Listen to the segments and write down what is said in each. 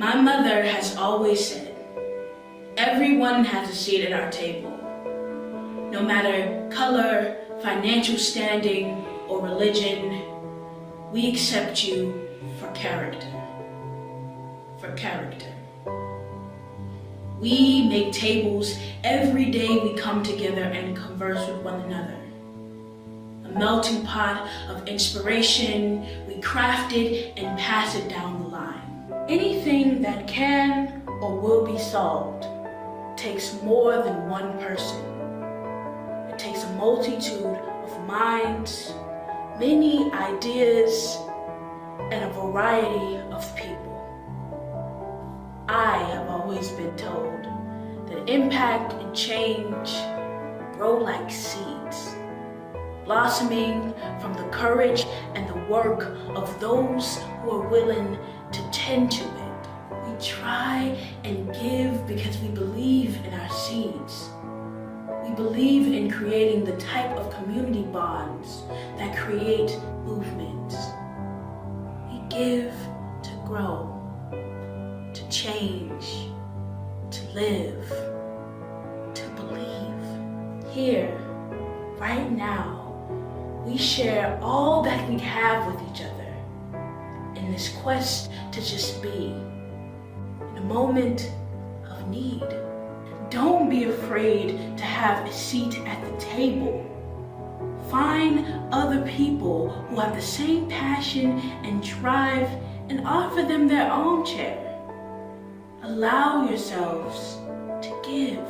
My mother has always said, everyone has a seat at our table. No matter color, financial standing, or religion, we accept you for character. For character. We make tables every day we come together and converse with one another. A melting pot of inspiration, we craft it and pass it down the line. Anything that can or will be solved takes more than one person. It takes a multitude of minds, many ideas, and a variety of people. I have always been told that impact and change grow like seeds, blossoming from the courage and the work of those who are willing to tend to it. We try and give because we believe in our seeds. We believe in creating the type of community bonds that create movements. We give to grow, to change, to live, to believe. Here, right now, we share all that we have with each other in this quest to just be in a moment of need. Don't be afraid to have a seat at the table. Find other people who have the same passion and drive and offer them their own chair. Allow yourselves to give.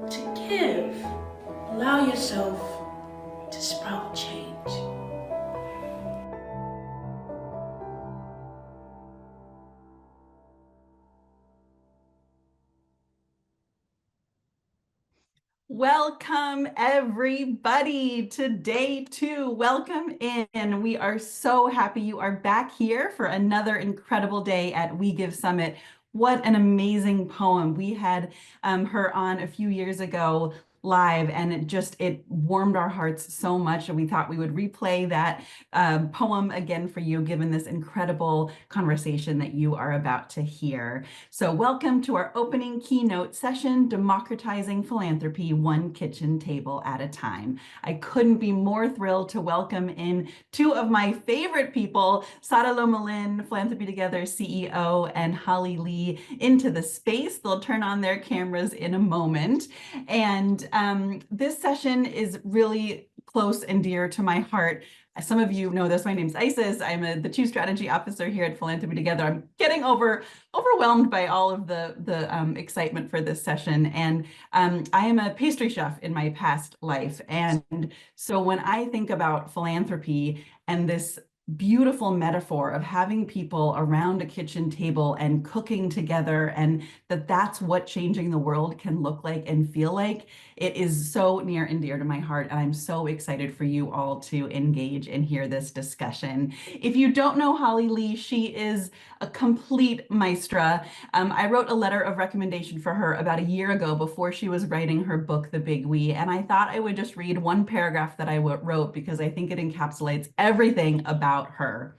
To give. Allow yourself to sprout change. Welcome everybody to day 2. Welcome in. We are so happy you are back here for another incredible day at We Give Summit. What an amazing poem. We had her on a few years ago live, and it warmed our hearts so much, and we thought we would replay that poem again for you, given this incredible conversation that you are about to hear. So welcome to our opening keynote session, Democratizing Philanthropy, One Kitchen Table at a Time. I couldn't be more thrilled to welcome in two of my favorite people, Sara Lomelin, Philanthropy Together CEO, and Hali Lee, into the space. They'll turn on their cameras in a moment. And this session is really close and dear to my heart. Some of you know this. My name's Isis. I'm the Chief Strategy Officer here at Philanthropy Together. I'm getting overwhelmed by all of the excitement for this session. And I am a pastry chef in my past life. And so when I think about philanthropy and this beautiful metaphor of having people around a kitchen table and cooking together, and that's what changing the world can look like and feel like, it is so near and dear to my heart, and I'm so excited for you all to engage and hear this discussion. If you don't know Hali Lee, she is a complete maestra. I wrote a letter of recommendation for her about a year ago before she was writing her book, The Big We, and I thought I would just read one paragraph that I wrote because I think it encapsulates everything about her.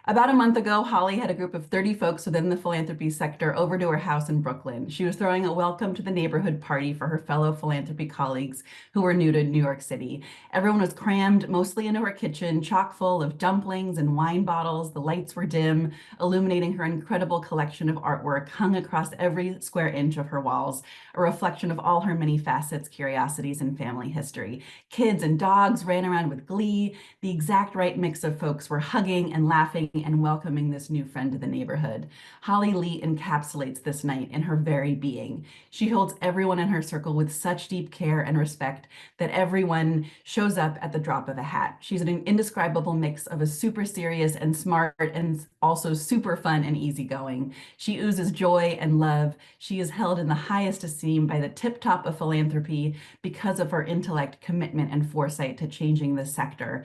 About a month ago, Hali had a group of 30 folks within the philanthropy sector over to her house in Brooklyn. She was throwing a welcome to the neighborhood party for her fellow philanthropy colleagues who were new to New York City. Everyone was crammed mostly into her kitchen, chock full of dumplings and wine bottles. The lights were dim, illuminating her incredible collection of artwork hung across every square inch of her walls, a reflection of all her many facets, curiosities, and family history. Kids and dogs ran around with glee. The exact right mix of folks were hugging and laughing and welcoming this new friend to the neighborhood. Hali Lee encapsulates this night in her very being. She holds everyone in her circle with such deep care and respect that everyone shows up at the drop of a hat. She's an indescribable mix of a super serious and smart and also super fun and easygoing. She oozes joy and love. She is held in the highest esteem by the tip top of philanthropy because of her intellect, commitment, and foresight to changing the sector.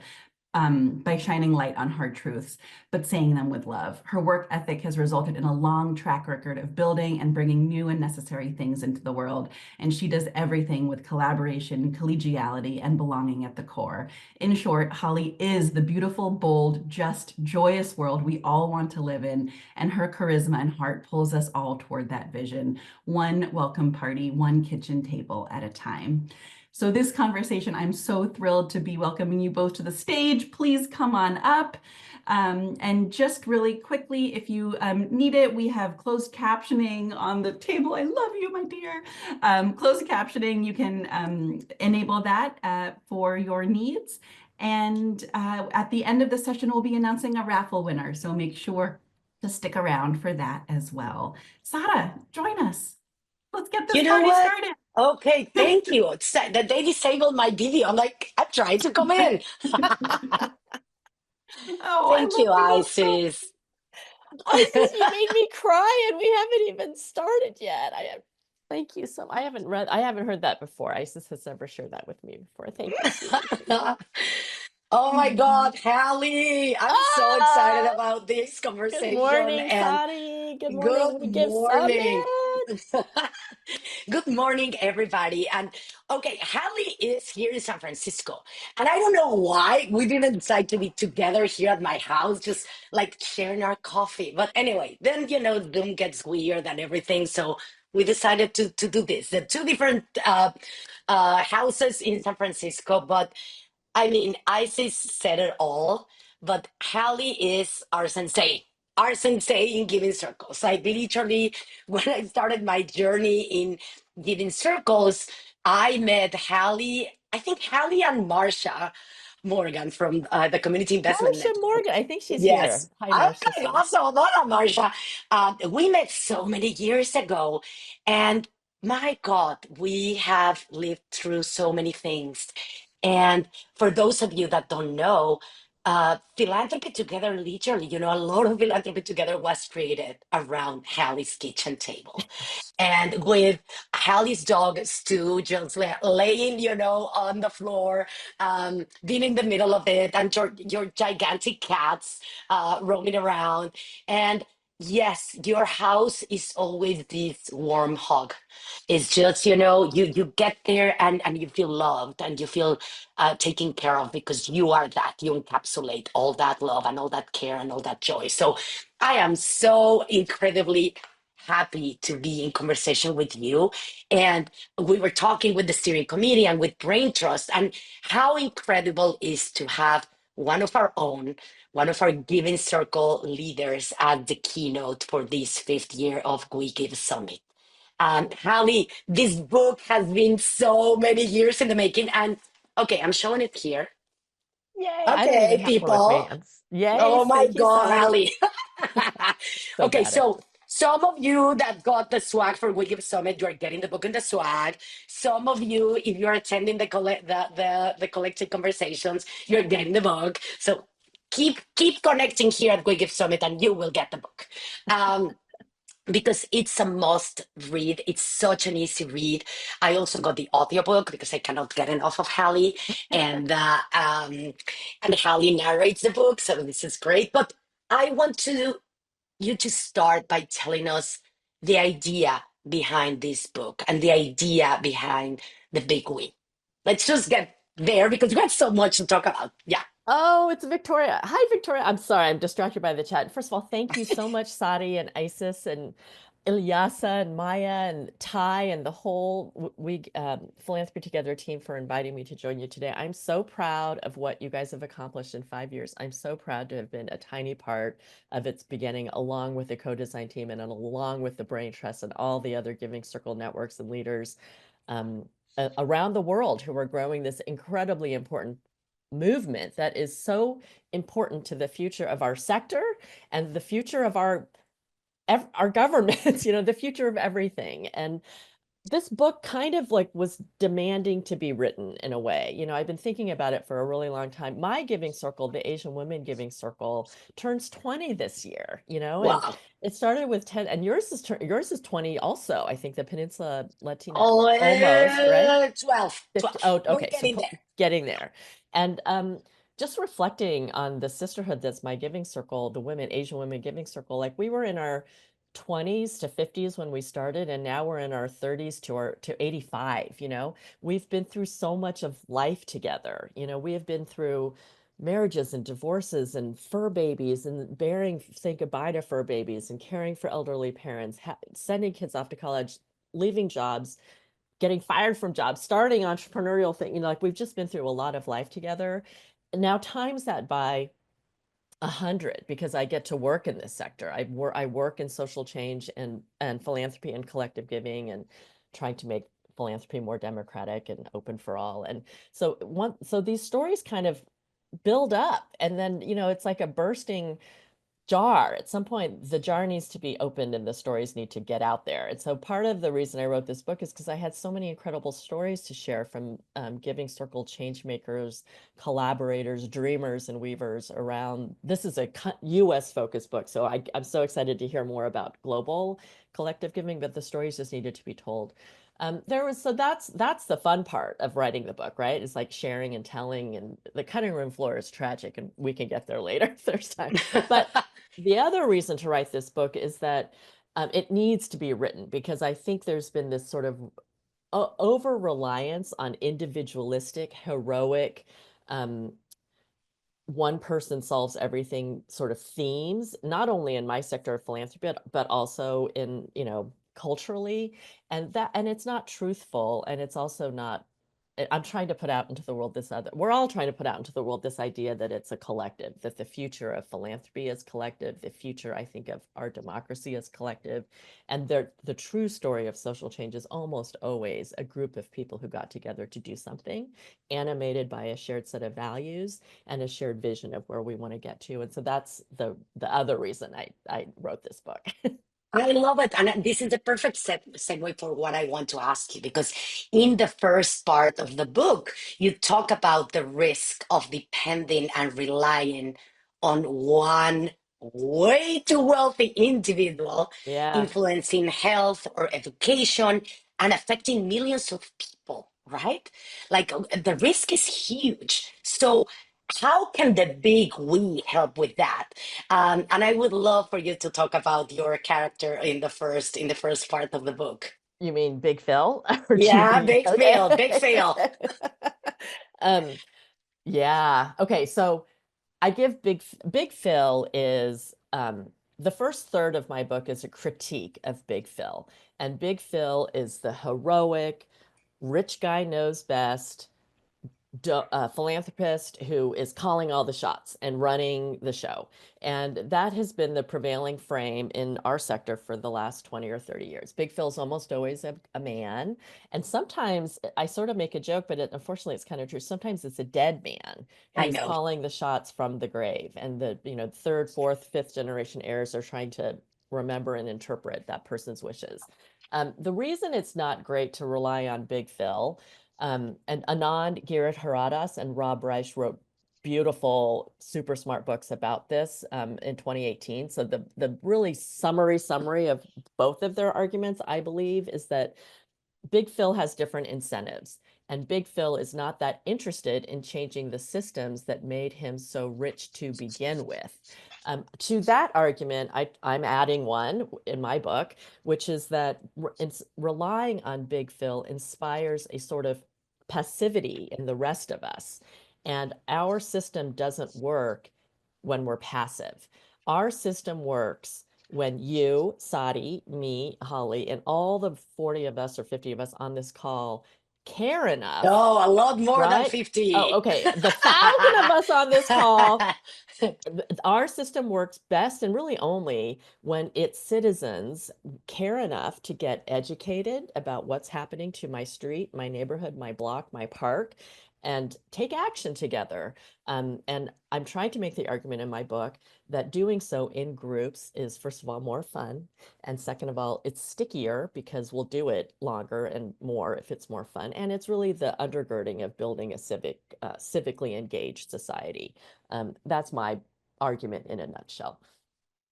by shining light on hard truths, but saying them with love. Her work ethic has resulted in a long track record of building and bringing new and necessary things into the world. And she does everything with collaboration, collegiality, and belonging at the core. In short, Hali is the beautiful, bold, just, joyous world we all want to live in. And her charisma and heart pulls us all toward that vision, one welcome party, one kitchen table at a time. So this conversation, I'm so thrilled to be welcoming you both to the stage. Please come on up. And just really quickly, if you need it, we have closed captioning on the table. I love you, my dear. Closed captioning, you can enable that for your needs. And at the end of the session, we'll be announcing a raffle winner. So make sure to stick around for that as well. Sara, join us. Let's get this You know party what? started. Okay, thank you. That they disabled my video. I'm like, I'm trying to come in. Oh, I Thank love you, you both so. Isis. Isis, you made me cry and we haven't even started yet. Thank you so I haven't heard that before. Isis has never shared that with me before. Thank you, sweetie. Oh my Mhm. God, Hallie, I'm so excited Ah, about this good conversation morning, and Sadi. Good morning. good We give summit. morning. Good morning, everybody. And okay, Hallie is here in San Francisco. And I don't know why we didn't decide to be together here at my house, just like sharing our coffee. But anyway, then, Zoom gets weird and everything. So we decided to do this. The two different houses in San Francisco, but I mean, Isis said it all, but Hallie is our sensei in giving circles. Like literally, when I started my journey in giving circles, I met Hallie, I think Hallie and Marsha Morgan from the Community Investment Marcia Network. Morgan. I think she's Yes. here. Hi, Marcia. Okay, Sorry. awesome. Hola, Marsha. We met so many years ago, and my God, we have lived through so many things. And for those of you that don't know, Philanthropy Together, literally, a lot of Philanthropy Together was created around Hallie's kitchen table and with Hallie's dog Stu just laying, on the floor, being in the middle of it, and your gigantic cats roaming around. And yes, your house is always this warm hug. It's just, you get there and you feel loved and you feel taken care of because you are that. You encapsulate all that love and all that care and all that joy. So I am so incredibly happy to be in conversation with you. And we were talking with the steering committee and with Brain Trust, and how incredible is to have one of our own, one of our Giving Circle leaders at the keynote for this fifth year of We Give Summit. Hallie, this book has been so many years in the making. And okay, I'm showing it here. Yay. I don't even Okay, have one with people. me. Yay. Oh my Thank you, God, Sadi. Hallie. So Okay, bad at so some of you that got the swag for We Give Summit, you're getting the book and the swag. Some of you, if you're attending the collective conversations, you're getting the book. So keep connecting here at We Give Summit, and you will get the book. Because it's a must read. It's such an easy read. I also got the audiobook because I cannot get enough of Hallie, and Hallie narrates the book, so this is great. But I want you to start by telling us the idea behind this book and the idea behind the big win. Let's just get there because we got so much to talk about. Yeah. Oh, it's Victoria. Hi, Victoria. I'm sorry, I'm distracted by the chat. First of all, thank you so much, Sadi and Isis and Ilyasa and Maya and Ty and the whole Philanthropy Together team for inviting me to join you today. I'm so proud of what you guys have accomplished in 5 years. I'm so proud to have been a tiny part of its beginning, along with the co-design team and along with the Brain Trust and all the other Giving Circle networks and leaders um, around the world who are growing this incredibly important movement that is so important to the future of our sector and the future of our governments, the future of everything. And this book kind of like was demanding to be written in a way. I've been thinking about it for a really long time. My giving circle, the Asian Women Giving Circle, turns 20 this year, and Wow. it started with 10, and yours is 20 also. I think the Peninsula Latina Oh, almost, right? 12. 50, oh, We're okay. So getting there. getting there. And just reflecting on the sisterhood that's my giving circle, the Asian women giving circle. Like we were in our 20s to 50s when we started, and now we're in our 30s to 85. We've been through so much of life together. We have been through marriages and divorces and fur babies and saying goodbye to fur babies and caring for elderly parents, sending kids off to college, leaving jobs, getting fired from jobs, starting entrepreneurial thing. Like we've just been through a lot of life together. And now times that by 100, because I get to work in this sector. I work in social change and philanthropy and collective giving, and trying to make philanthropy more democratic and open for all. And so these stories kind of build up, and then it's like a bursting jar. At some point, the jar needs to be opened and the stories need to get out there. And so part of the reason I wrote this book is because I had so many incredible stories to share from Giving Circle change makers, collaborators, dreamers, and weavers around. This is a US focused book, so I'm so excited to hear more about global collective giving, but the stories just needed to be told. So that's the fun part of writing the book, right? It's like sharing and telling, and the cutting room floor is tragic, and we can get there later if there's time. But the other reason to write this book is that it needs to be written, because I think there's been this sort of over reliance on individualistic, heroic, one person solves everything sort of themes, not only in my sector of philanthropy, but also in, culturally, and it's not truthful, and it's also not. I'm trying to put out into the world we're all trying to put out into the world this idea that it's a collective, that the future of philanthropy is collective, the future, I think, of our democracy is collective. And the true story of social change is almost always a group of people who got together to do something, animated by a shared set of values and a shared vision of where we want to get to. And so that's the other reason I wrote this book. I love it. And this is the perfect segue for what I want to ask you, because in the first part of the book, you talk about the risk of depending and relying on one way too wealthy individual Yeah. influencing health or education and affecting millions of people, right? Like the risk is huge. So, how can the big we help with that? And I would love for you to talk about your character in the first part of the book. You mean Big Phil? Or do you Yeah, mean, big fail, big okay. fail. Um, yeah. Okay. So I give Big Phil is the first third of my book is a critique of Big Phil. And Big Phil is the heroic, rich guy knows best, philanthropist who is calling all the shots and running the show. And that has been the prevailing frame in our sector for the last 20 or 30 years. Big Phil's almost always a man. And sometimes I sort of make a joke, but unfortunately it's kind of true. Sometimes it's a dead man I who's know. calling the shots from the grave. And the, third, fourth, fifth generation heirs are trying to remember and interpret that person's wishes. The reason it's not great to rely on Big Phil, and Anand Giridharadas and Rob Reich wrote beautiful, super smart books about this in 2018. So the really summary of both of their arguments, I believe, is that Big Phil has different incentives, and Big Phil is not that interested in changing the systems that made him so rich to begin with. To that argument, I'm adding one in my book, which is that relying on Big Phil inspires a sort of passivity in the rest of us. And our system doesn't work when we're passive. Our system works when you, Sadi, me, Holly, and all the 40 of us or 50 of us on this call care enough, Oh, a lot more than right? Oh, 50. okay. The 1,000 of us on this call, our system works best and really only when its citizens care enough to get educated about what's happening to my street, my neighborhood, my block, my park, and take action together. And I'm trying to make the argument in my book that doing so in groups is, first of all, more fun. And second of all, it's stickier because we'll do it longer and more if it's more fun. And it's really the undergirding of building a civically engaged society. That's my argument in a nutshell.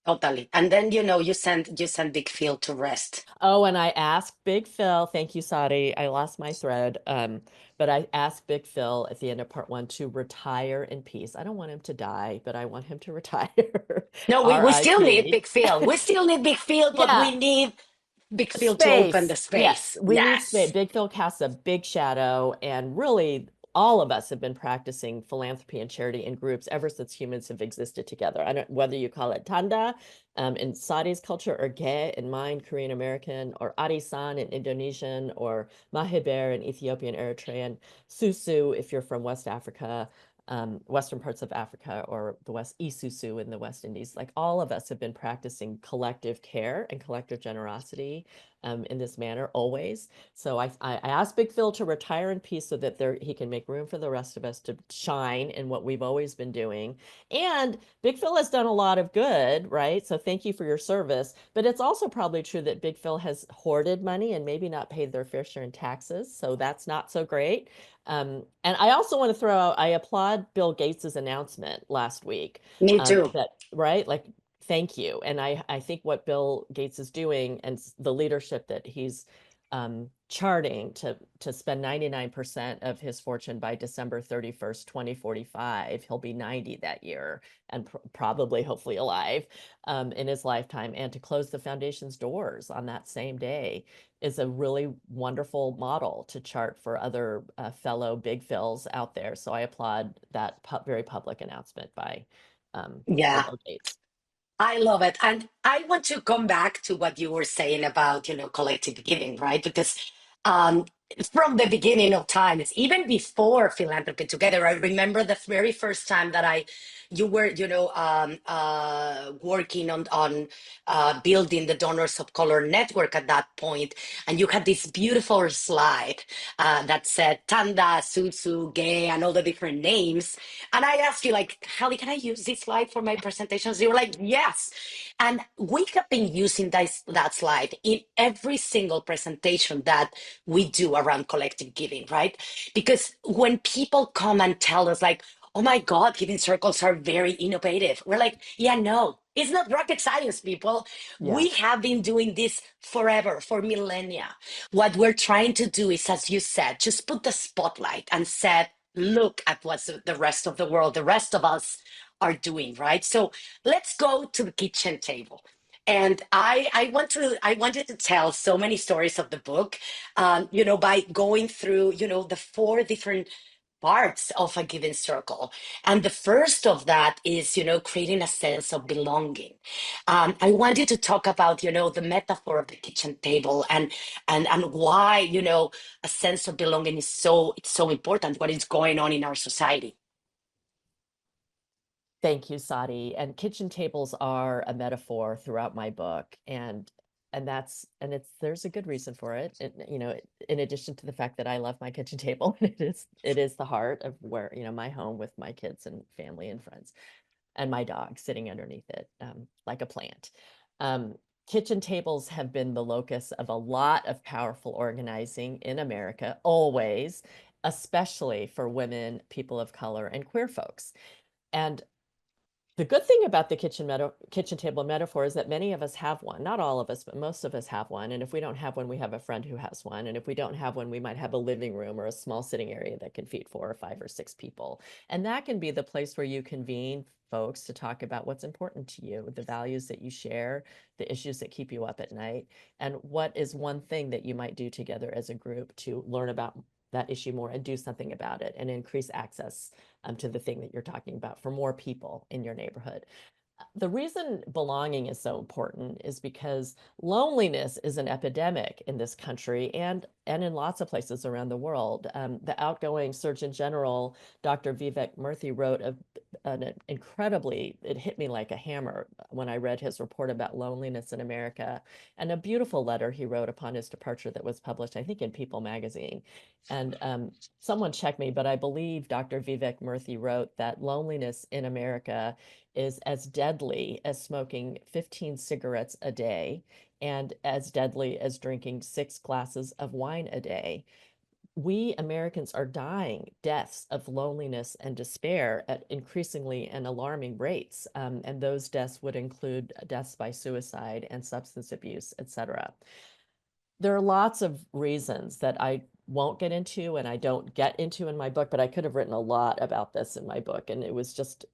Totally. And then you send Big Phil to rest. Oh, and I asked Big Phil, thank you, Sadi. I lost my thread. But I asked Big Phil at the end of part 1 to retire in peace. I don't want him to die, but I want him to retire. No, we still need R.I.P. Big Phil. We still need Big Phil, but Yeah, we need Big Phil to open the space. space. Yes, we need space. Yes. Big Phil casts a big shadow, and really, all of us have been practicing philanthropy and charity in groups ever since humans have existed together. I don't whether you call it tanda in Saudi's culture, or ge in mine, Korean American, or arisan in Indonesian, or mahiber in Ethiopian, Eritrean, susu if you're from West Africa. Western parts of Africa, or the West Isusu in the West Indies. Like, all of us have been practicing collective care and collective generosity in this manner always. So I asked Big Phil to retire in peace so that he can make room for the rest of us to shine in what we've always been doing. And Big Phil has done a lot of good, right? So thank you for your service. But it's also probably true that Big Phil has hoarded money and maybe not paid their fair share in taxes. So that's not so great. And I also want to throw out, I applaud Bill Gates's announcement last week Me too. that, right? Like, thank you. And I think what Bill Gates is doing, and the leadership that he's charting to spend 99% of his fortune by December 31st, 2045. He'll be 90 that year, and probably, hopefully, alive in his lifetime, and to close the foundation's doors on that same day is a really wonderful model to chart for other fellow Big Phils out there. So I applaud that very public announcement by Yeah. Bill Gates. I love it. And I want to come back to what you were saying about, collective giving, right? Because um, from the beginning of times, even before Philanthropy Together, I remember the very first time that you were, working on building the Donors of Color network at that point, and you had this beautiful slide that said Tanda, Susu, Gay, and all the different names. And I asked you, like, Hali, can I use this slide for my presentations? You were like, yes. And we have been using that slide in every single presentation that we do around collective giving, right? Because when people come and tell us, like, oh my God, giving circles are very innovative, we're like, yeah, no, it's not rocket science, people. Yeah. We have been doing this forever, for millennia. What we're trying to do is, as you said, just put the spotlight and said, look at what the rest of the world, the rest of us are doing, right? So let's go to the kitchen table. And I wanted to tell so many stories of the book, by going through, the 4 different parts of a given circle. And the first of that is, creating a sense of belonging. I wanted to talk about, the metaphor of the kitchen table, and why, a sense of belonging is so important, what is going on in our society. Thank you, Sadi. And kitchen tables are a metaphor throughout my book, there's a good reason for it. In addition to the fact that I love my kitchen table, it is the heart of where, my home with my kids and family and friends, and my dog sitting underneath it, like a plant. Um, Kitchen tables have been the locus of a lot of powerful organizing in America, always, especially for women, people of color, and queer folks. And the good thing about the kitchen table metaphor is that many of us have one. Not all of us, but most of us have one. And if we don't have one, we have a friend who has one. And if we don't have one, we might have a living room or a small sitting area that can feed 4 or 5 or 6 people. And that can be the place where you convene folks to talk about what's important to you, the values that you share, the issues that keep you up at night, and what is one thing that you might do together as a group to learn about that issue more and do something about it and increase access to the thing that you're talking about for more people in your neighborhood. The reason belonging is so important is because loneliness is an epidemic in this country and in lots of places around the world. The outgoing Surgeon General, Dr. Vivek Murthy, wrote an incredibly, it hit me like a hammer when I read his report about loneliness in America, and a beautiful letter he wrote upon his departure that was published, I think, in People magazine. And someone check me, but I believe Dr. Vivek Murthy wrote that loneliness in America is as deadly as smoking 15 cigarettes a day and as deadly as drinking 6 glasses of wine a day. we Americans are dying deaths of loneliness and despair at increasingly and alarming rates. And those deaths would include deaths by suicide and substance abuse, etc. There are lots of reasons that I won't get into and I don't get into in my book, but I could have written a lot about this in my book. And it was just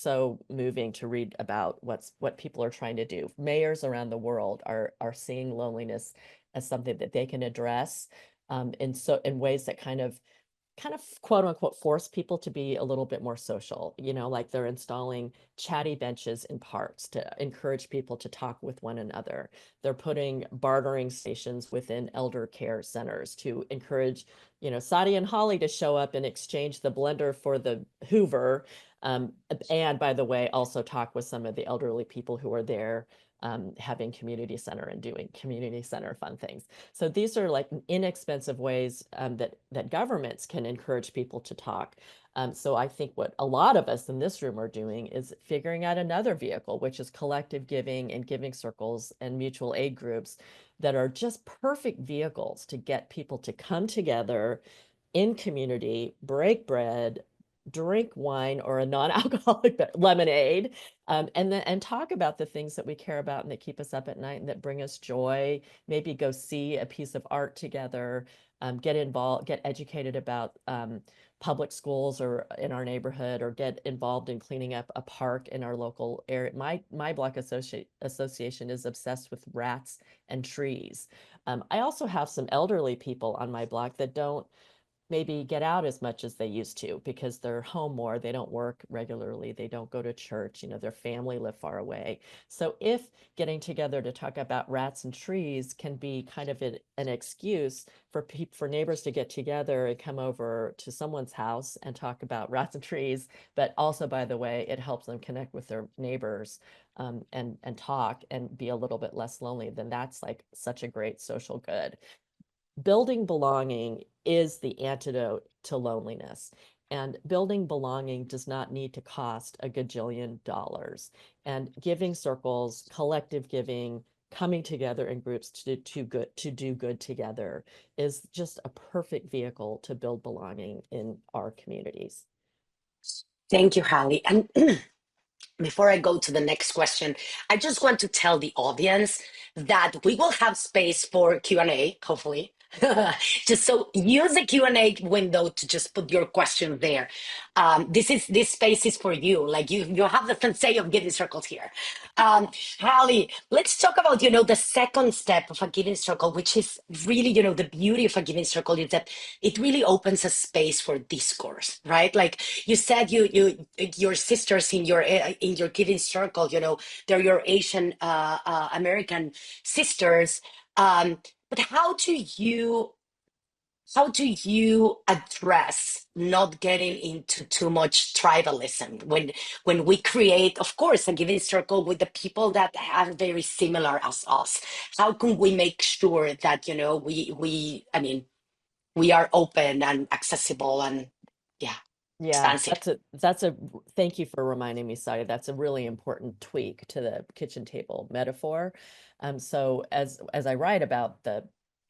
so moving to read about what people are trying to do. Mayors around the world are seeing loneliness as something that they can address in ways that kind of quote unquote force people to be a little bit more social, like they're installing chatty benches in parks to encourage people to talk with one another. They're putting bartering stations within elder care centers to encourage, Sadia and Hali to show up and exchange the blender for the Hoover. And by the way, also talk with some of the elderly people who are there having community center and doing community center fun things. So these are like inexpensive ways that governments can encourage people to talk. So I think what a lot of us in this room are doing is figuring out another vehicle, which is collective giving and giving circles and mutual aid groups that are just perfect vehicles to get people to come together in community, break bread, drink wine or a non-alcoholic lemonade, and talk about the things that we care about and that keep us up at night and that bring us joy. Maybe go see a piece of art together, get involved, get educated about public schools or in our neighborhood, or get involved in cleaning up a park in our local area. My block association is obsessed with rats and trees. I also have some elderly people on my block that don't maybe get out as much as they used to because they're home more, they don't work regularly, they don't go to church, their family live far away. So if getting together to talk about rats and trees can be kind of an excuse for neighbors to get together and come over to someone's house and talk about rats and trees, but also, by the way, it helps them connect with their neighbors and talk and be a little bit less lonely, then that's like such a great social good. Building belonging is the antidote to loneliness. And building belonging does not need to cost a gajillion dollars. And giving circles, collective giving, coming together in groups to do good together is just a perfect vehicle to build belonging in our communities. Thank you, Hali. And before I go to the next question, I just want to tell the audience that we will have space for Q&A, hopefully. Just so use the Q&A window to just put your question there. This space is for you. Like you have the sensei of giving circles here. Hali, let's talk about the second step of a giving circle, which is really the beauty of a giving circle is that it really opens a space for discourse, right? Like you said, your sisters in your giving circle, they're your Asian American sisters. But how do you address not getting into too much tribalism when we create, of course, a giving circle with the people that are very similar as us? How can we make sure that we are open and accessible and yeah, Yeah, expansive? thank you for reminding me, Sadia. That's a really important tweak to the kitchen table metaphor. So as I write about the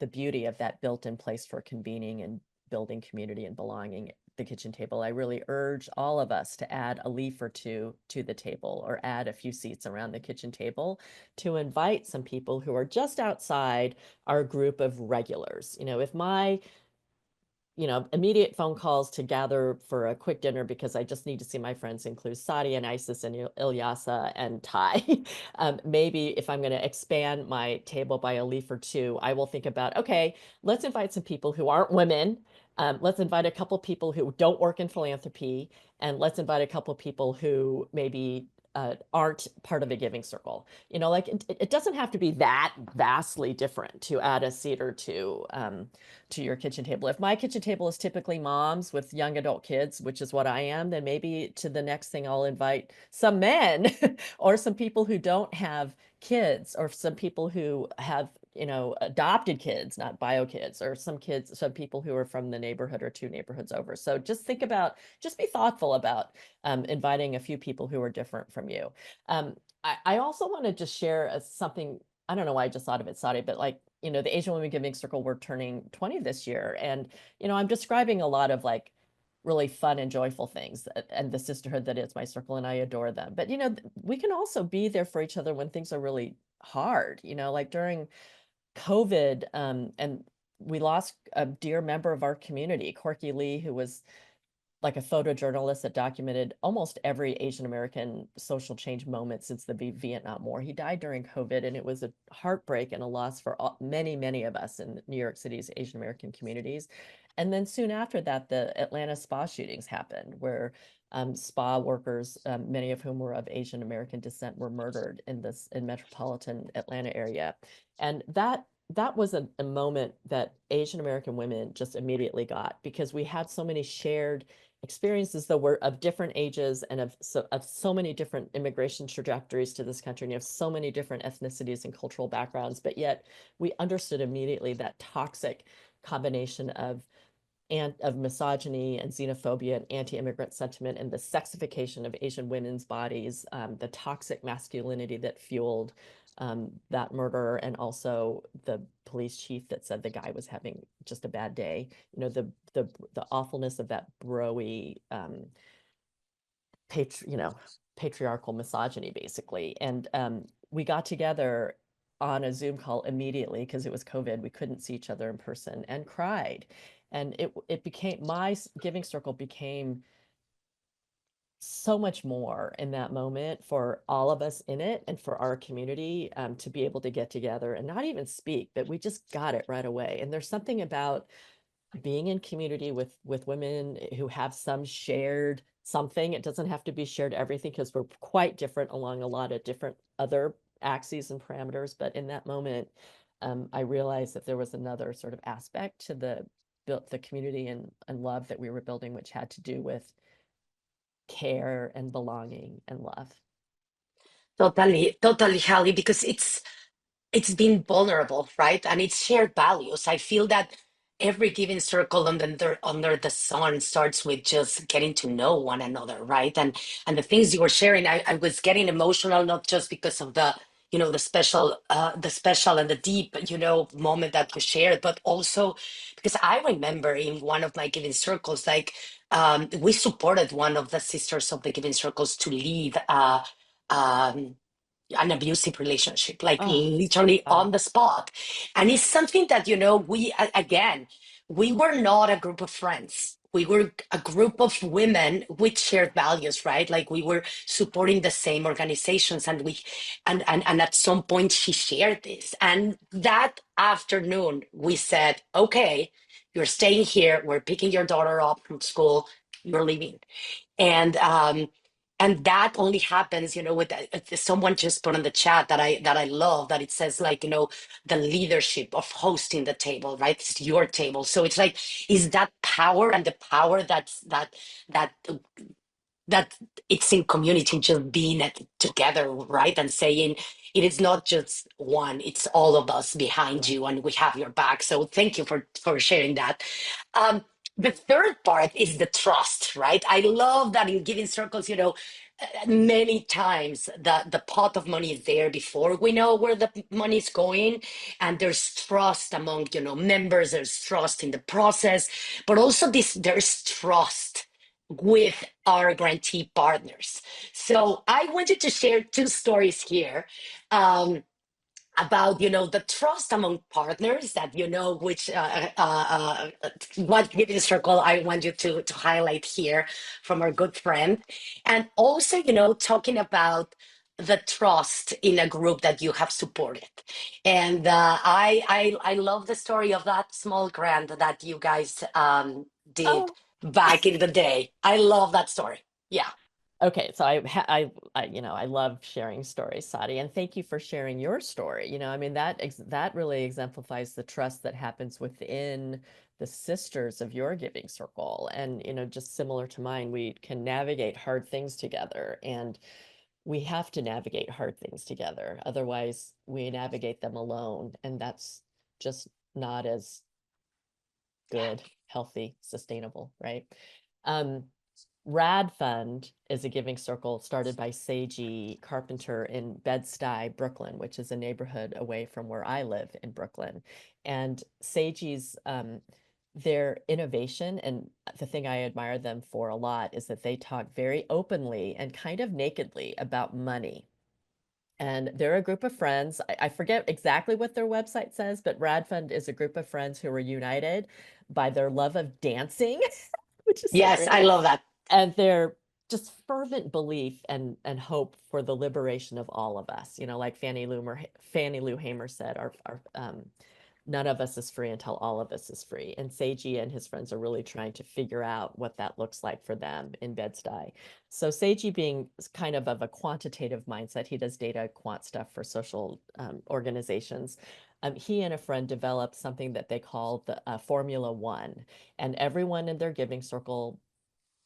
beauty of that built-in place for convening and building community and belonging, the kitchen table, I really urge all of us to add a leaf or two to the table or add a few seats around the kitchen table to invite some people who are just outside our group of regulars. If my immediate phone calls to gather for a quick dinner because I just need to see my friends include Sadia and Isis and Ilyasa and Ty. Maybe if I'm going to expand my table by a leaf or two, I will think about, okay, let's invite some people who aren't women. Let's invite a couple people who don't work in philanthropy, and let's invite a couple people who maybe aren't part of the giving circle. Like it doesn't have to be that vastly different to add a seat or two to your kitchen table. If my kitchen table is typically moms with young adult kids, which is what I am, then maybe to the next thing I'll invite some men or some people who don't have kids, or some people who have adopted kids, not bio kids, or some people who are from the neighborhood or two neighborhoods over. So just be thoughtful about inviting a few people who are different from you. I also want to just share something. I don't know why I just thought of it, Sadia, but like you know, the Asian Women Giving Circle, we're turning 20 this year. And, you know, I'm describing a lot of like really fun and joyful things and the sisterhood that is my circle, and I adore them. But, you know, we can also be there for each other when things are really hard, you know, like during COVID, and we lost a dear member of our community, Hali Lee, who was like a photojournalist that documented almost every Asian American social change moment since the Vietnam War. He died during COVID, and it was a heartbreak and a loss for many, many of us in New York City's Asian American communities. And then soon after that, the Atlanta spa shootings happened, where spa workers, many of whom were of Asian American descent, were murdered in metropolitan Atlanta area. And that was a moment that Asian American women just immediately got, because we had so many shared experiences that were of different ages and of so many different immigration trajectories to this country, and you have so many different ethnicities and cultural backgrounds, but yet we understood immediately that toxic combination of misogyny and xenophobia and anti-immigrant sentiment and the sexification of Asian women's bodies, the toxic masculinity that fueled that murder, and also the police chief that said the guy was having just a bad day. You know, the awfulness of that broy, patriarchal misogyny, basically. And we got together on a Zoom call immediately because it was COVID. We couldn't see each other in person, and cried. And it became, my giving circle became so much more in that moment for all of us in it, and for our community, to be able to get together and not even speak, but we just got it right away. And there's something about being in community with women who have some shared something. It doesn't have to be shared everything, because we're quite different along a lot of different other axes and parameters. But in that moment, I realized that there was another sort of aspect to the community and love that we were building, which had to do with care and belonging and love. Totally, totally, Hallie, because it's been vulnerable, right? And it's shared values. I feel that every given circle under the sun starts with just getting to know one another, right? And the things you were sharing, I was getting emotional, not just because of the special and the deep, moment that you shared, but also because I remember in one of my giving circles, like we supported one of the sisters of the giving circles to leave um, an abusive relationship, like Oh, literally on the spot. And it's something that, again, we were not a group of friends. We were a group of women with shared values, right? Like we were supporting the same organizations, and at some point she shared this. And that afternoon we said, okay, you're staying here. We're picking your daughter up from school. You're leaving. And that only happens, with someone just put on the chat that I love, that it says, like, the leadership of hosting the table, right? It's your table. So it's like, is that power, and the power that that it's in community, just being together, right? And saying it is not just one, it's all of us behind right. you, and we have your back. So thank you for sharing that. The third part is the trust, right? I love that in giving circles, many times the pot of money is there before we know where the money is going, and there's trust among members, there's trust in the process, but also there's trust with our grantee partners. So I wanted to share two stories here, about the trust among partners, that which what giving circle I want you to highlight here from our good friend, and also talking about the trust in a group that you have supported. And I love the story of that small grant that you guys did Oh, back in the day. I love that story. Yeah. okay, so I love sharing stories, Sadi, and thank you for sharing your story. I mean, that really exemplifies the trust that happens within the sisters of your giving circle. And just similar to mine, we can navigate hard things together, and we have to navigate hard things together. Otherwise, we navigate them alone, and that's just not as good, healthy, sustainable, right? Um, Rad Fund is a giving circle started by Seiji Carpenter in Bed-Stuy, Brooklyn, which is a neighborhood away from where I live in Brooklyn. And Seiji's their innovation, and the thing I admire them for a lot, is that they talk very openly and kind of nakedly about money. And they're a group of friends. I forget exactly what their website says, but Rad Fund is a group of friends who are united by their love of dancing, which is so Yes, I great, love that. and their just fervent belief and hope for the liberation of all of us. You know, like Fannie Lou Hamer said, our none of us is free until all of us is free. And Seiji and his friends are really trying to figure out what that looks like for them in Bed-Stuy. So Seiji, being kind of a quantitative mindset, he does data quant stuff for social organizations. He and a friend developed something that they call the Formula One, and everyone in their giving circle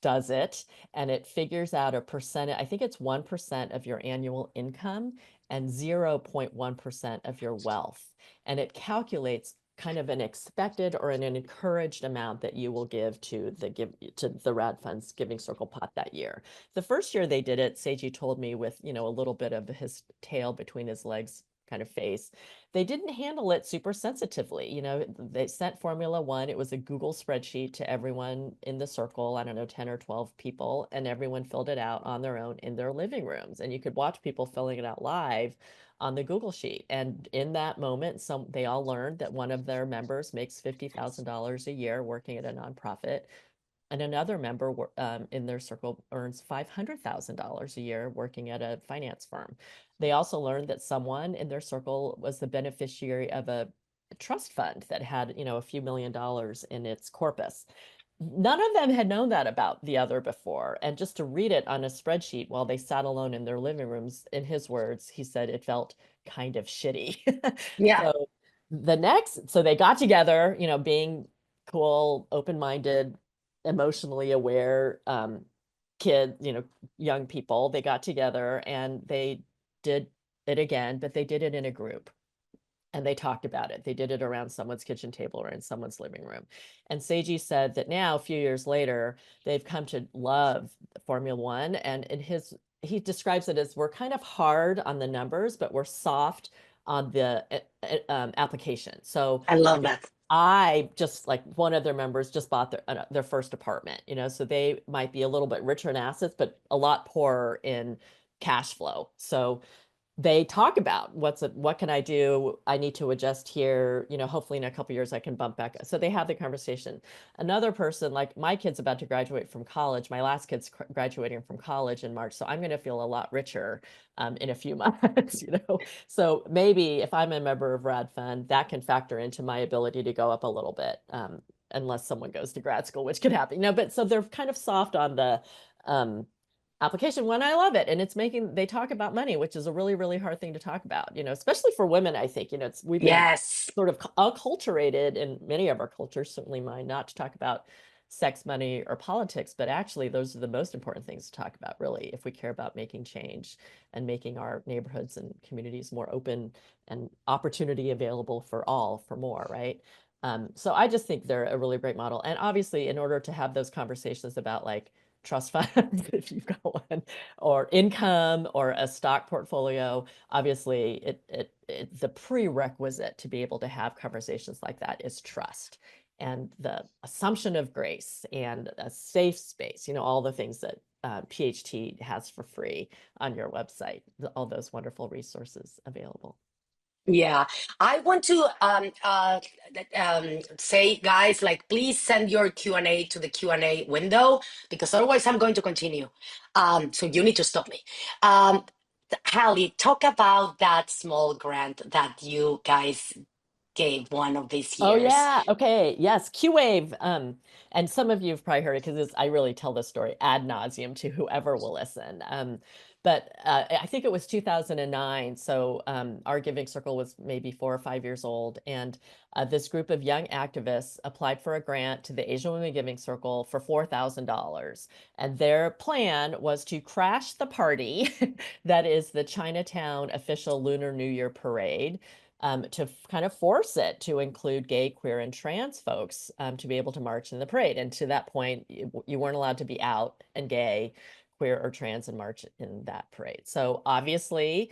does it, and it figures out a percentage. I think it's 1% of your annual income and 0.1% of your wealth. And it calculates kind of an expected or an encouraged amount that you will give to the Rad Fund's Giving Circle pot that year. The first year they did it, Seiji told me, with, you know, a little bit of his tail between his legs kind of face, they didn't handle it super sensitively. You know, they sent Formula One. It was a Google spreadsheet to everyone in the circle, I don't know, 10 or 12 people, and everyone filled it out on their own in their living rooms. And you could watch people filling it out live on the Google sheet. And in that moment, they all learned that one of their members makes $50,000 a year working at a nonprofit, and another member in their circle earns $500,000 a year working at a finance firm. They also learned that someone in their circle was the beneficiary of a trust fund that had, you know, a few $1,000,000 in its corpus. None of them had known that about the other before. And just to read it on a spreadsheet while they sat alone in their living rooms, in his words, he said it felt kind of shitty. Yeah. So they got together, you know, being cool, open-minded, emotionally aware kids, you know, young people. They got together and they did it again, but they did it in a group. And they talked about it. They did it around someone's kitchen table or in someone's living room. And Seiji said that now, a few years later, they've come to love Formula One. And he describes it as, we're kind of hard on the numbers, but we're soft on the application. So I love like, that. I just, like, one of their members just bought their first apartment, you know, so they might be a little bit richer in assets, but a lot poorer in cash flow. So they talk about what can I do? I need to adjust here. You know, hopefully in a couple of years I can bump back. So they have the conversation. Another person, like, my kid's about to graduate from college. My last kid's graduating from college in March. So I'm going to feel a lot richer in a few months, you know? So maybe if I'm a member of Rad Fund, that can factor into my ability to go up a little bit, unless someone goes to grad school, which could happen. No, but so they're kind of soft on the application one. I love it. And they talk about money, which is a really, really hard thing to talk about, you know, especially for women. I think, you know, we've been Yes. sort of acculturated in many of our cultures, certainly mine, not to talk about sex, money, or politics, but actually those are the most important things to talk about, really, if we care about making change and making our neighborhoods and communities more open and opportunity available for all, for more, right? So I just think they're a really great model. And obviously, in order to have those conversations about, like, trust funds, if you've got one, or income, or a stock portfolio, obviously the prerequisite to be able to have conversations like that is trust, and the assumption of grace, and a safe space, you know, all the things that PHT has for free on your website, all those wonderful resources available. Yeah, I want to say, guys, like, please send your Q&A to the Q&A window, because otherwise I'm going to continue. So you need to stop me. Hali, talk about that small grant that you guys gave one of these Oh years. yeah. Okay. Yes. Q-Wave. And some of you have probably heard it because I really tell this story ad nauseum to whoever will listen. But I think it was 2009. So our giving circle was maybe 4 or 5 years old. And this group of young activists applied for a grant to the Asian Women Giving Circle for $4,000. And their plan was to crash the party that is the Chinatown official Lunar New Year parade. to kind of force it to include gay, queer, and trans folks to be able to march in the parade. And to that point, you weren't allowed to be out and gay, queer, or trans and march in that parade. So obviously,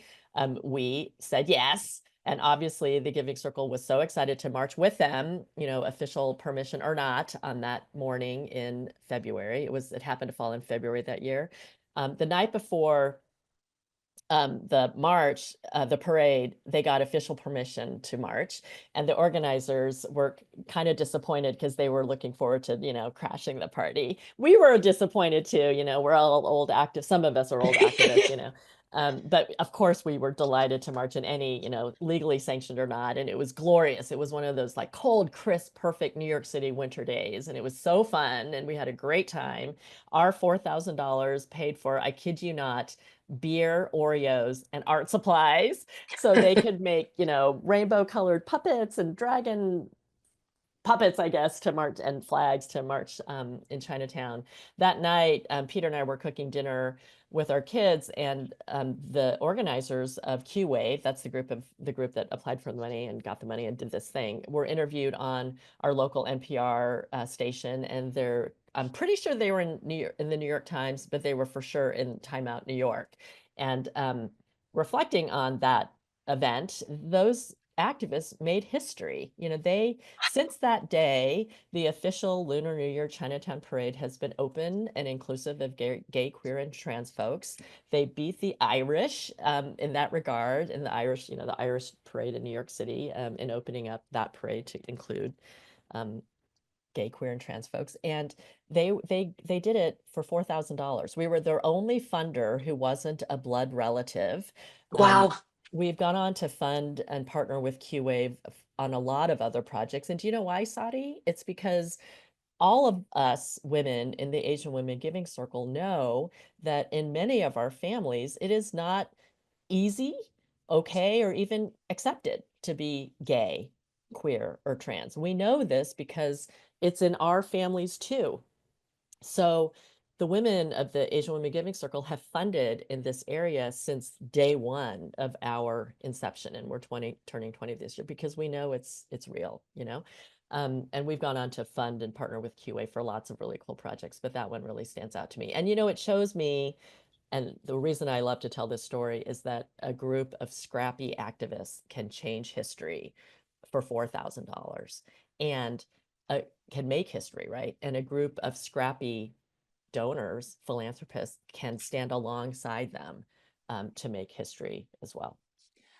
we said yes. And obviously, the Giving Circle was so excited to march with them, official permission or not, on that morning in February. It happened to fall in February that year. The night before the march, the parade, they got official permission to march, and the organizers were kind of disappointed because they were looking forward to, crashing the party. We were disappointed too, we're all old active. Some of us are old activists. But of course we were delighted to march in any, legally sanctioned or not. And it was glorious. It was one of those like cold, crisp, perfect New York City winter days. And it was so fun. And we had a great time. Our $4,000 paid for, I kid you not, beer, Oreos, and art supplies so they could make, rainbow colored puppets and dragon puppets, I guess, to march, and flags to march in Chinatown. That night, Peter and I were cooking dinner with our kids, and the organizers of Q Wave, that's the group that applied for the money and got the money and did this thing, were interviewed on our local NPR station, and I'm pretty sure they were in the New York Times, but they were for sure in Time Out New York. And reflecting on that event, those activists made history. Since that day, the official Lunar New Year Chinatown Parade has been open and inclusive of gay, queer, and trans folks. They beat the Irish in that regard, and the Irish parade in New York City in opening up that parade to include gay, queer, and trans folks. And they did it for $4,000. We were their only funder who wasn't a blood relative. Wow. We've gone on to fund and partner with Q-Wave on a lot of other projects. And do you know why, Sadi? It's because all of us women in the Asian Women Giving Circle know that in many of our families, it is not easy, okay, or even accepted to be gay, queer, or trans. We know this because it's in our families too. So the women of the Asian Women Giving Circle have funded in this area since day one of our inception, and we're turning 20 this year because we know it's real. And we've gone on to fund and partner with QA for lots of really cool projects, but that one really stands out to me. And it shows me, and the reason I love to tell this story is that a group of scrappy activists can change history for $4,000 and can make history, right? And a group of scrappy donors, philanthropists, can stand alongside them to make history as well.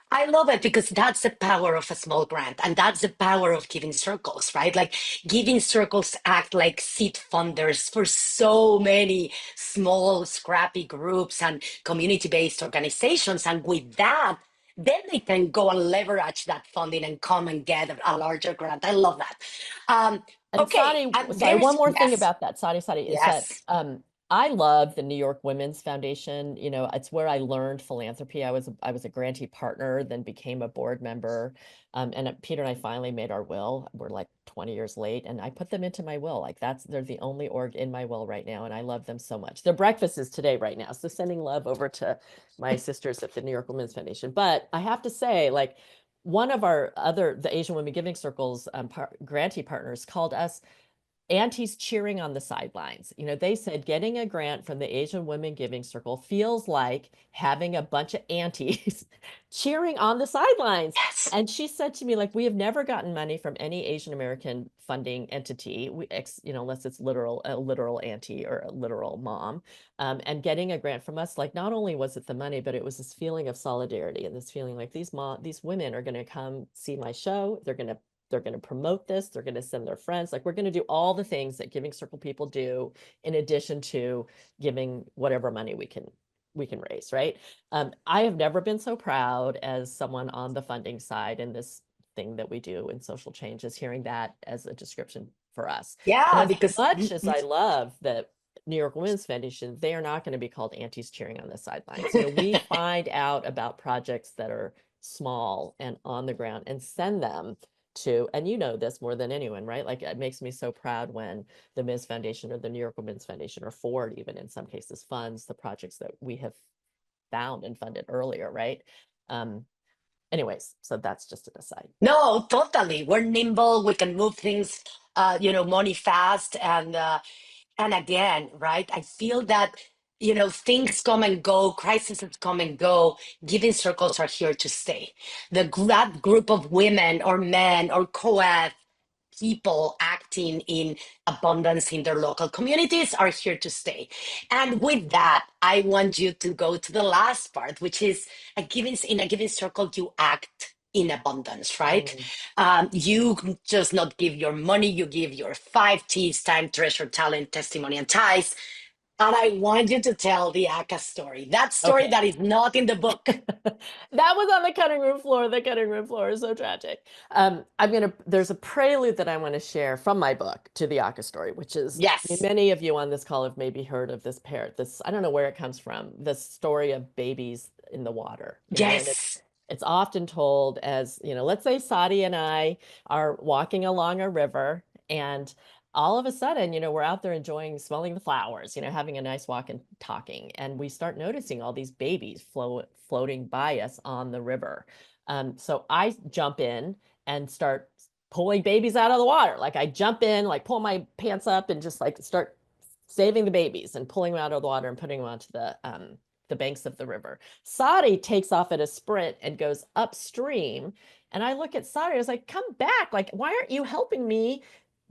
I love it because that's the power of a small grant, and that's the power of giving circles, right? Like giving circles act like seed funders for so many small, scrappy groups and community-based organizations. And with that, then they can go and leverage that funding and come and get a larger grant. I love that. And Okay, Sadi, and sorry, one there's more thing yes, about that, Sadi, is that yes. I love the New York Women's Foundation. It's where I learned philanthropy. I was a grantee partner, then became a board member. And Peter and I finally made our will. We're like 20 years late, and I put them into my will. Like they're the only org in my will right now, and I love them so much. Their breakfast is today right now, so sending love over to my sisters at the New York Women's Foundation. But I have to say, like, one of the Asian Women Giving Circle's grantee partners called us aunties cheering on the sidelines. They said getting a grant from the Asian Women Giving Circle feels like having a bunch of aunties cheering on the sidelines. Yes. And she said to me, like, we have never gotten money from any Asian American funding entity, unless it's a literal auntie or a literal mom. And getting a grant from us, like, not only was it the money, but it was this feeling of solidarity and this feeling like these women are going to come see my show. They're going to promote this. They're going to send their friends. Like, we're going to do all the things that Giving Circle people do, in addition to giving whatever money we can raise, right? I have never been so proud as someone on the funding side in this thing that we do in social change, as hearing that as a description for us. And Yeah, as because much as I love that New York Women's Foundation, they are not going to be called aunties cheering on the sidelines. We find out about projects that are small and on the ground and send them to, and this more than anyone, right? Like, it makes me so proud when the Ms. Foundation or the New York Women's Foundation or Ford, even in some cases, funds the projects that we have found and funded earlier, right? anyways, so that's just an aside. No, totally. We're nimble. We can move things, money fast. And again, right? I feel that, things come and go, crises come and go. Giving circles are here to stay. That group of women or men or co-ed people acting in abundance in their local communities are here to stay. And with that, I want you to go to the last part, which is in a giving circle, you act in abundance, right? Mm. You just not give your money, you give your 5 T's: time, treasure, talent, testimony, and ties. And I want you to tell the Aka story, that story Okay. that is not in the book. That was on the cutting room floor. The cutting room floor is so tragic. There's a prelude that I want to share from my book to the Aka story, which is, Yes. many of you on this call have maybe heard of this pair. I don't know where it comes from, the story of babies in the water, and Yes. it's often told as, let's say Sadi and I are walking along a river, and all of a sudden, we're out there enjoying smelling the flowers, having a nice walk and talking. And we start noticing all these babies floating by us on the river. So I jump in and start pulling babies out of the water. Like I jump in, like pull my pants up and just like start saving the babies and pulling them out of the water and putting them onto the banks of the river. Sadi takes off at a sprint and goes upstream. And I look at Sadi, I was like, come back. Like, why aren't you helping me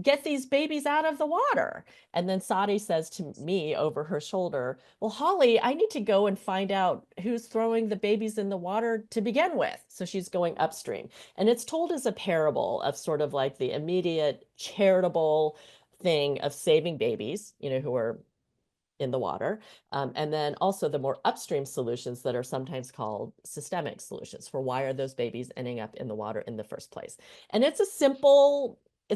get these babies out of the water? And then Sadi says to me over her shoulder, well, Hali, I need to go and find out who's throwing the babies in the water to begin with. So she's going upstream. And it's told as a parable of sort of like the immediate charitable thing of saving babies, who are in the water. And then also the more upstream solutions that are sometimes called systemic solutions for why are those babies ending up in the water in the first place. And it's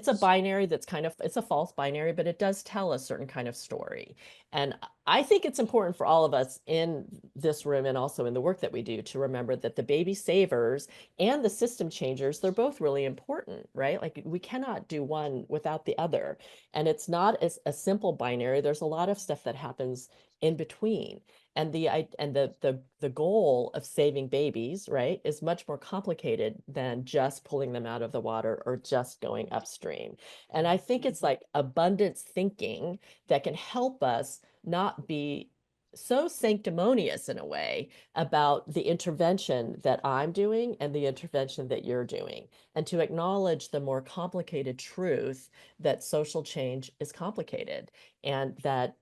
a binary it's a false binary, but it does tell a certain kind of story. And I think it's important for all of us in this room and also in the work that we do to remember that the baby savers and the system changers, they're both really important, right? Like we cannot do one without the other. And it's not as a simple binary. There's a lot of stuff that happens in between. And the goal of saving babies, right, is much more complicated than just pulling them out of the water or just going upstream. And I think it's like abundance thinking that can help us not be so sanctimonious in a way about the intervention that I'm doing and the intervention that you're doing, and to acknowledge the more complicated truth that social change is complicated, and that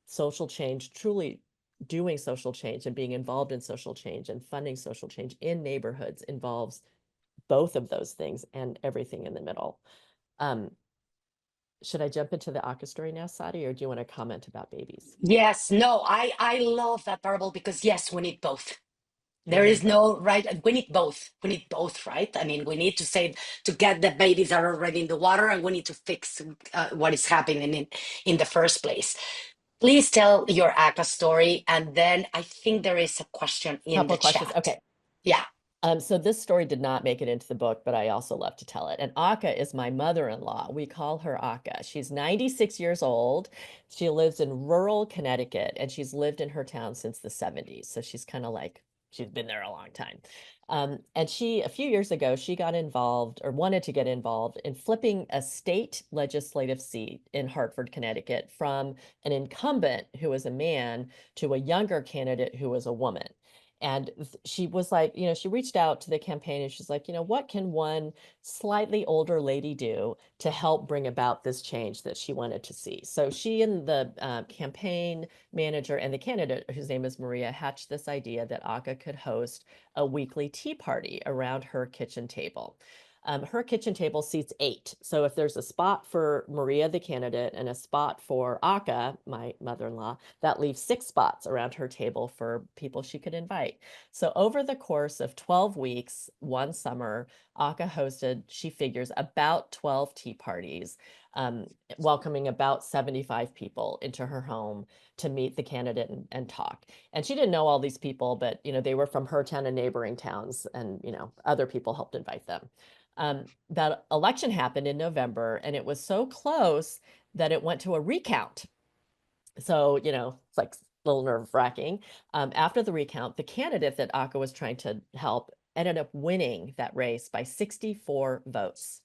social change, truly doing social change and being involved in social change and funding social change in neighborhoods, involves both of those things and everything in the middle. Should I jump into the Aka story now, Sadi, or do you want to comment about babies? Yes. No, I love that parable because yes, we need both. There Mhm. is no right. We need both. We need both, right? I mean, we need to save to get the babies that are already in the water, and we need to fix what is happening in the first place. Please tell your ACA story, and then I think there is a question in Couple the of questions. chat. Okay. Yeah. So this story did not make it into the book, but I also love to tell it. And Aka is my mother-in-law. We call her Aka. She's 96 years old. She lives in rural Connecticut, and she's lived in her town since the 70s. So she's kind of like, she's been there a long time. And a few years ago, she got involved or wanted to get involved in flipping a state legislative seat in Hartford, Connecticut, from an incumbent who was a man to a younger candidate who was a woman. And she was like, she reached out to the campaign and she's like, what can one slightly older lady do to help bring about this change that she wanted to see? So she and the campaign manager and the candidate, whose name is Maria, hatched this idea that Aka could host a weekly tea party around her kitchen table. Her kitchen table seats 8. So if there's a spot for Maria, the candidate, and a spot for Aka, my mother-in-law, that leaves 6 spots around her table for people she could invite. So over the course of 12 weeks, one summer, Aka hosted, she figures, about 12 tea parties, welcoming about 75 people into her home to meet the candidate and talk. And she didn't know all these people, but they were from her town and neighboring towns, and other people helped invite them. That election happened in November, and it was so close that it went to a recount. So, it's like a little nerve-wracking. After the recount, the candidate that Aka was trying to help ended up winning that race by 64 votes.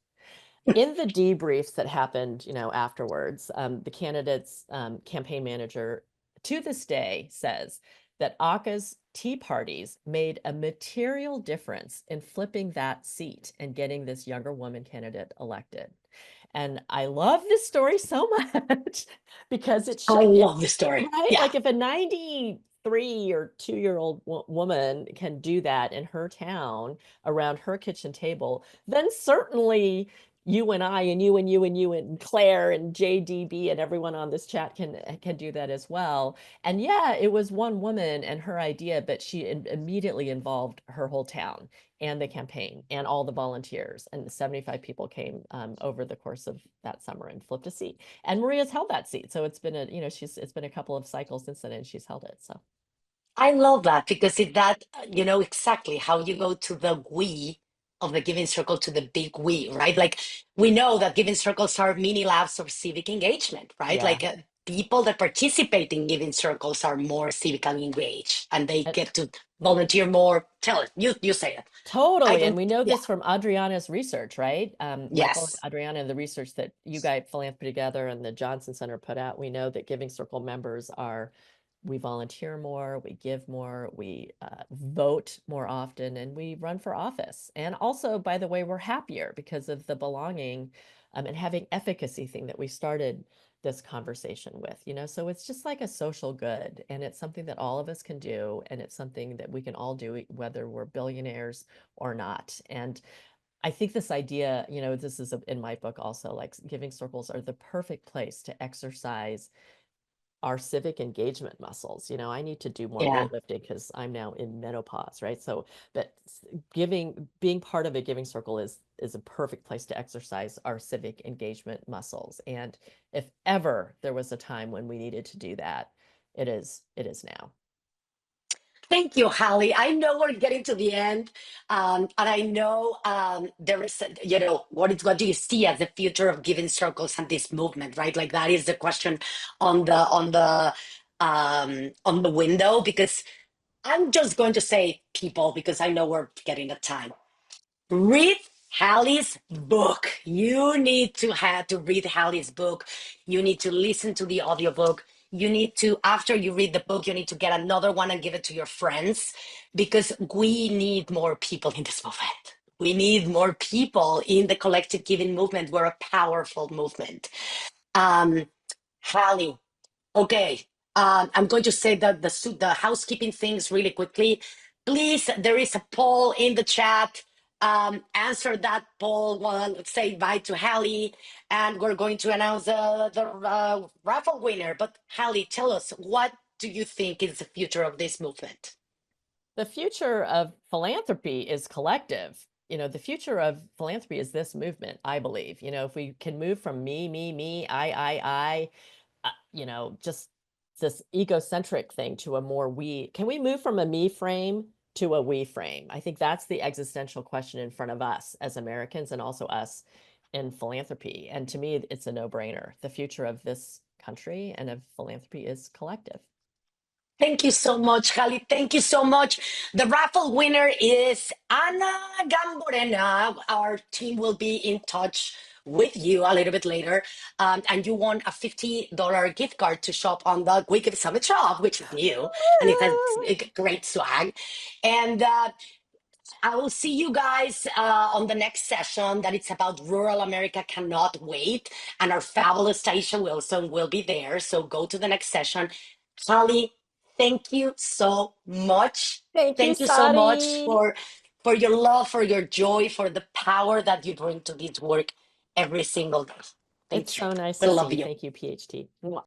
In the debriefs that happened, afterwards, the candidate's campaign manager to this day says that Aka's Tea Parties made a material difference in flipping that seat and getting this younger woman candidate elected. And I love this story so much because it I shows, love the story. right? Yeah. Like if a 93 or 2-year-old woman can do that in her town around her kitchen table, then certainly you and I and you and you and you and Claire and JDB and everyone on this chat can do that as well. And yeah, it was one woman and her idea, but she immediately involved her whole town and the campaign and all the volunteers. And 75 people came over the course of that summer and flipped a seat. And Maria's held that seat. So it's been it's been a couple of cycles since then and she's held it. So I love that because you know exactly how you go to the we of the giving circle to the big we, right? Like we know that giving circles are mini labs of civic engagement, right? yeah. Like people that participate in giving circles are more civically engaged and they get to volunteer more. Tell it, you say it. I Totally. And don't, we know yeah, this from Adriana's research, right? Michael and yes. Adriana, the research that you guys, Philanthropy Together and the Johnson Center put out, we know that Giving Circle members we volunteer more, we give more, we vote more often, and we run for office. And also, by the way, we're happier because of the belonging and having efficacy thing that we started this conversation with, so it's just like a social good, and it's something that all of us can do, and it's something that we can all do whether we're billionaires or not. And I think this idea, this is in my book also, like giving circles are the perfect place to exercise our civic engagement muscles. I need to do more Yeah. weightlifting because I'm now in menopause, right? So, but being part of a giving circle is a perfect place to exercise our civic engagement muscles. And if ever there was a time when we needed to do that, it is now. Thank you, Hali. I know we're getting to the end, and I know there is, what do you see as the future of giving circles and this movement, right? Like that is the question on the window. Because I'm just going to say, people, because I know we're getting at time. Read Hallie's book. You need to have to read Hallie's book. You need to listen to the audiobook. You need to, after you read the book, you need to get another one and give it to your friends because we need more people in this movement. We need more people in the collective giving movement. We're a powerful movement. Um, Hallie, okay, I'm going to say that the housekeeping things really quickly. Please, there is a poll in the chat. Answer that poll. One, say bye to Hallie, and we're going to announce the raffle winner. But Hallie, tell us, what do you think is the future of this movement? The future of philanthropy is collective. The future of philanthropy is this movement, I believe. If we can move from me, I, just this egocentric thing to a more can we move from a me frame to a we frame? I think that's the existential question in front of us as Americans and also us in philanthropy. And to me, it's a no-brainer. The future of this country and of philanthropy is collective. Thank you so much, Hali. Thank you so much. The raffle winner is Ana Gamborena. Our team will be in touch with you a little bit later. And you won a $50 gift card to shop on the We Give Summit shop, which is new. And it has great swag. And I will see you guys on the next session that it's about rural America cannot wait. And our fabulous Taisha Wilson will be there. So go to the next session. Holly, thank you so much. Thank you, Thank you so much Sari. for your love, for your joy, for the power that you bring to this work every single day. It's Thank you. so nice We to love see you. you. Thank you, PhD. Mwah.